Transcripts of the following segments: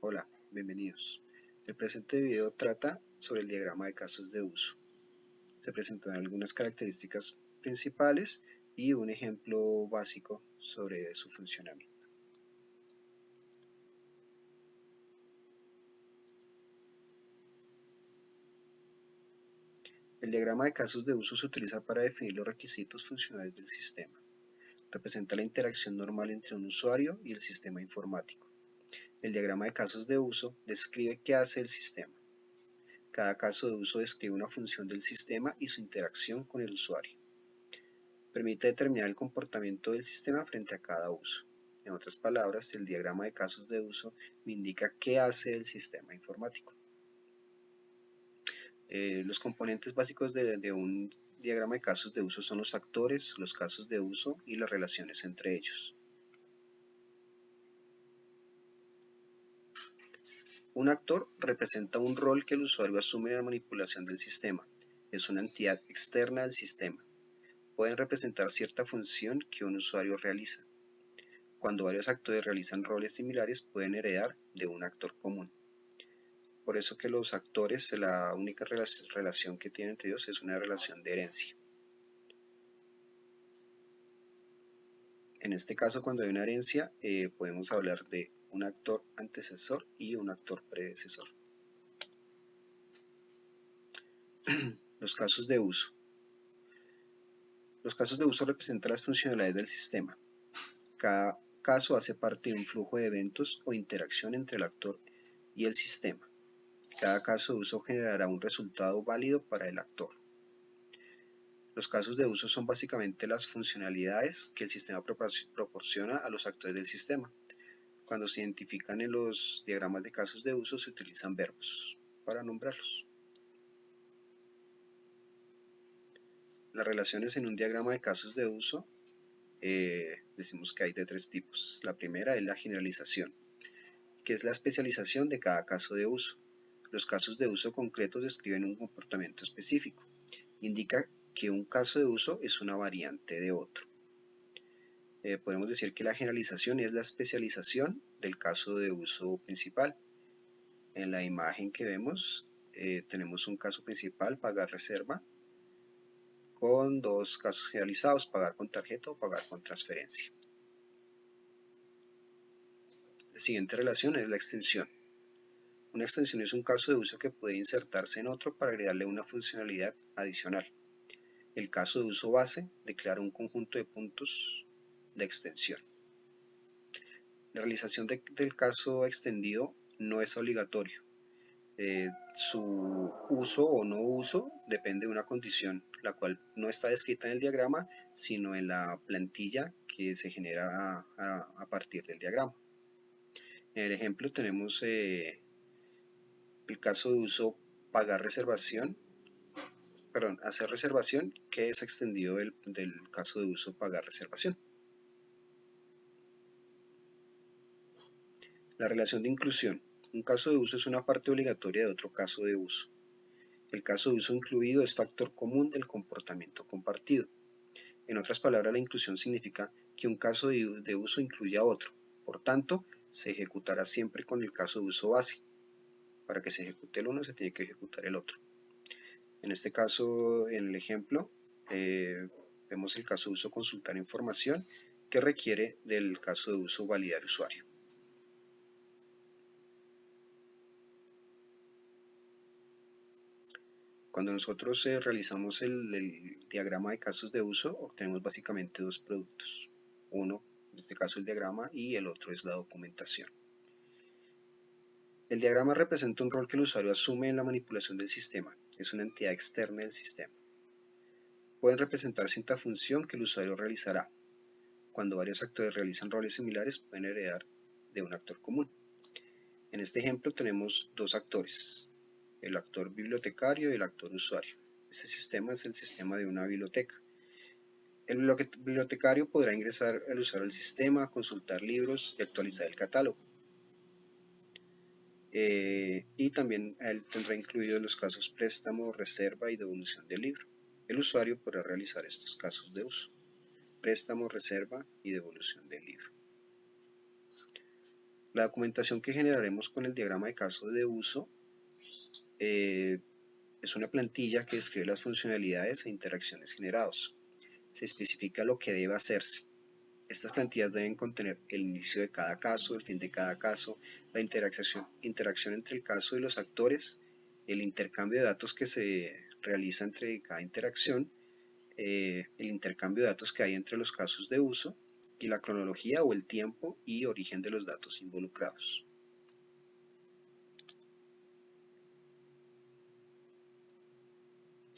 Hola, bienvenidos. El presente video trata sobre el diagrama de casos de uso. Se presentan algunas características principales y un ejemplo básico sobre su funcionamiento. El diagrama de casos de uso se utiliza para definir los requisitos funcionales del sistema. Representa la interacción normal entre un usuario y el sistema informático. El diagrama de casos de uso describe qué hace el sistema. Cada caso de uso describe una función del sistema y su interacción con el usuario. Permite determinar el comportamiento del sistema frente a cada uso. En otras palabras, el diagrama de casos de uso me indica qué hace el sistema informático. Los componentes básicos de un diagrama de casos de uso son los actores, los casos de uso y las relaciones entre ellos. Un actor representa un rol que el usuario asume en la manipulación del sistema. Es una entidad externa al sistema. Pueden representar cierta función que un usuario realiza. Cuando varios actores realizan roles similares, pueden heredar de un actor común. Por eso que los actores, la única relación que tienen entre ellos es una relación de herencia. En este caso, cuando hay una herencia, podemos hablar de un actor antecesor y un actor predecesor. Los casos de uso. Los casos de uso representan las funcionalidades del sistema. Cada caso hace parte de un flujo de eventos o interacción entre el actor y el sistema. Cada caso de uso generará un resultado válido para el actor. Los casos de uso son básicamente las funcionalidades que el sistema proporciona a los actores del sistema. Cuando se identifican en los diagramas de casos de uso, se utilizan verbos para nombrarlos. Las relaciones en un diagrama de casos de uso decimos que hay de tres tipos. La primera es la generalización, que es la especialización de cada caso de uso. Los casos de uso concretos describen un comportamiento específico. Indica que un caso de uso es una variante de otro. Podemos decir que la generalización es la especialización del caso de uso principal. En la imagen que vemos tenemos un caso principal, pagar reserva, con dos casos generalizados, pagar con tarjeta o pagar con transferencia. La siguiente relación es la extensión. Una extensión es un caso de uso que puede insertarse en otro para agregarle una funcionalidad adicional. El caso de uso base declara un conjunto de puntos de extensión. La realización del caso extendido no es obligatorio. Su uso o no uso depende de una condición, la cual no está descrita en el diagrama, sino en la plantilla que se genera a partir del diagrama. En el ejemplo tenemos el caso de uso pagar reservación, hacer reservación, que es extendido del caso de uso pagar reservación. La relación de inclusión. Un caso de uso es una parte obligatoria de otro caso de uso. El caso de uso incluido es factor común del comportamiento compartido. En otras palabras, la inclusión significa que un caso de uso incluye a otro. Por tanto, se ejecutará siempre con el caso de uso base. Para que se ejecute el uno, se tiene que ejecutar el otro. En este caso, en el ejemplo, vemos el caso de uso consultar información que requiere del caso de uso validar usuario. Cuando nosotros realizamos el diagrama de casos de uso, obtenemos básicamente dos productos. Uno, en este caso el diagrama, y el otro es la documentación. El diagrama representa un rol que el usuario asume en la manipulación del sistema. Es una entidad externa del sistema. Pueden representar cierta función que el usuario realizará. Cuando varios actores realizan roles similares, pueden heredar de un actor común. En este ejemplo tenemos dos actores, el actor bibliotecario y el actor usuario. Este sistema es el sistema de una biblioteca. El bibliotecario podrá ingresar al usuario al sistema, consultar libros y actualizar el catálogo. Y también él tendrá incluidos los casos préstamo, reserva y devolución del libro. El usuario podrá realizar estos casos de uso: préstamo, reserva y devolución del libro. La documentación que generaremos con el diagrama de casos de uso es una plantilla que describe las funcionalidades e interacciones generados. Se especifica lo que debe hacerse. Estas plantillas deben contener el inicio de cada caso, el fin de cada caso, la interacción entre el caso y los actores, el intercambio de datos que se realiza entre cada interacción, el intercambio de datos que hay entre los casos de uso y la cronología o el tiempo y origen de los datos involucrados.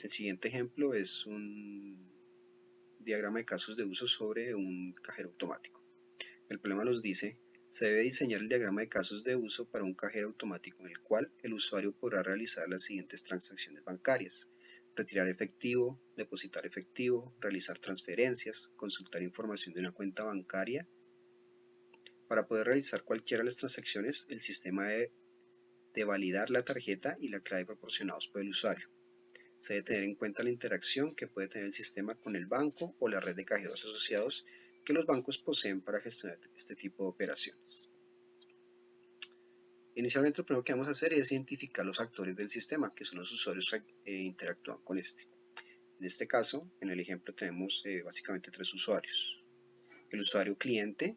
El siguiente ejemplo es un diagrama de casos de uso sobre un cajero automático. El problema nos dice: se debe diseñar el diagrama de casos de uso para un cajero automático en el cual el usuario podrá realizar las siguientes transacciones bancarias: retirar efectivo, depositar efectivo, realizar transferencias, consultar información de una cuenta bancaria. Para poder realizar cualquiera de las transacciones, el sistema debe de validar la tarjeta y la clave proporcionados por el usuario. Se debe tener en cuenta la interacción que puede tener el sistema con el banco o la red de cajeros asociados que los bancos poseen para gestionar este tipo de operaciones. Inicialmente lo primero que vamos a hacer es identificar los actores del sistema, que son los usuarios que interactúan con este. En este caso, en el ejemplo tenemos básicamente tres usuarios: el usuario cliente,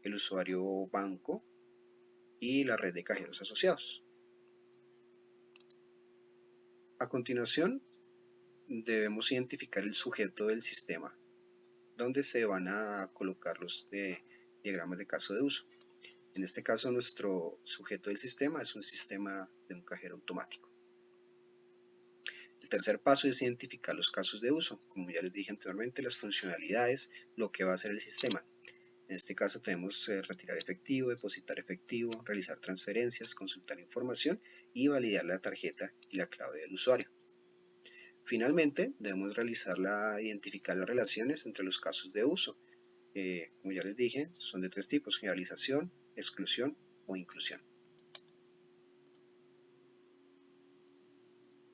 el usuario banco y la red de cajeros asociados. A continuación, debemos identificar el sujeto del sistema, donde se van a colocar los diagramas de caso de uso. En este caso, nuestro sujeto del sistema es un sistema de un cajero automático. El tercer paso es identificar los casos de uso. Como ya les dije anteriormente, las funcionalidades, lo que va a hacer el sistema. En este caso tenemos retirar efectivo, depositar efectivo, realizar transferencias, consultar información y validar la tarjeta y la clave del usuario. Finalmente, debemos identificar las relaciones entre los casos de uso. Como ya les dije, son de tres tipos: generalización, exclusión o inclusión.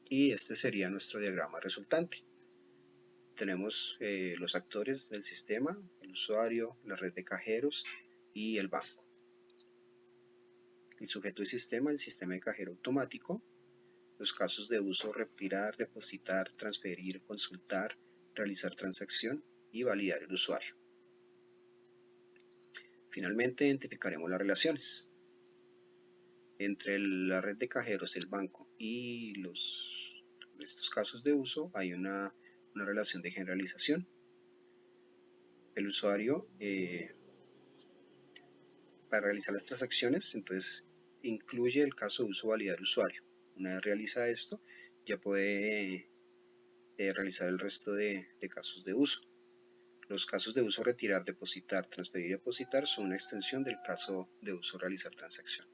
Y este sería nuestro diagrama resultante. Tenemos los actores del sistema: el usuario, la red de cajeros y el banco. El sujeto del sistema: el sistema de cajero automático. Los casos de uso: retirar, depositar, transferir, consultar, realizar transacción y validar el usuario. Finalmente, identificaremos las relaciones. Entre la red de cajeros, el banco y estos casos de uso hay una relación de generalización. El usuario, para realizar las transacciones, entonces incluye el caso de uso validar usuario. Una vez realiza esto, ya puede realizar el resto de casos de uso. Los casos de uso retirar, depositar, transferir y depositar son una extensión del caso de uso realizar transacción.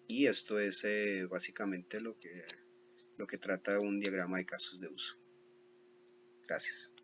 Y esto es básicamente lo que trata un diagrama de casos de uso. Gracias.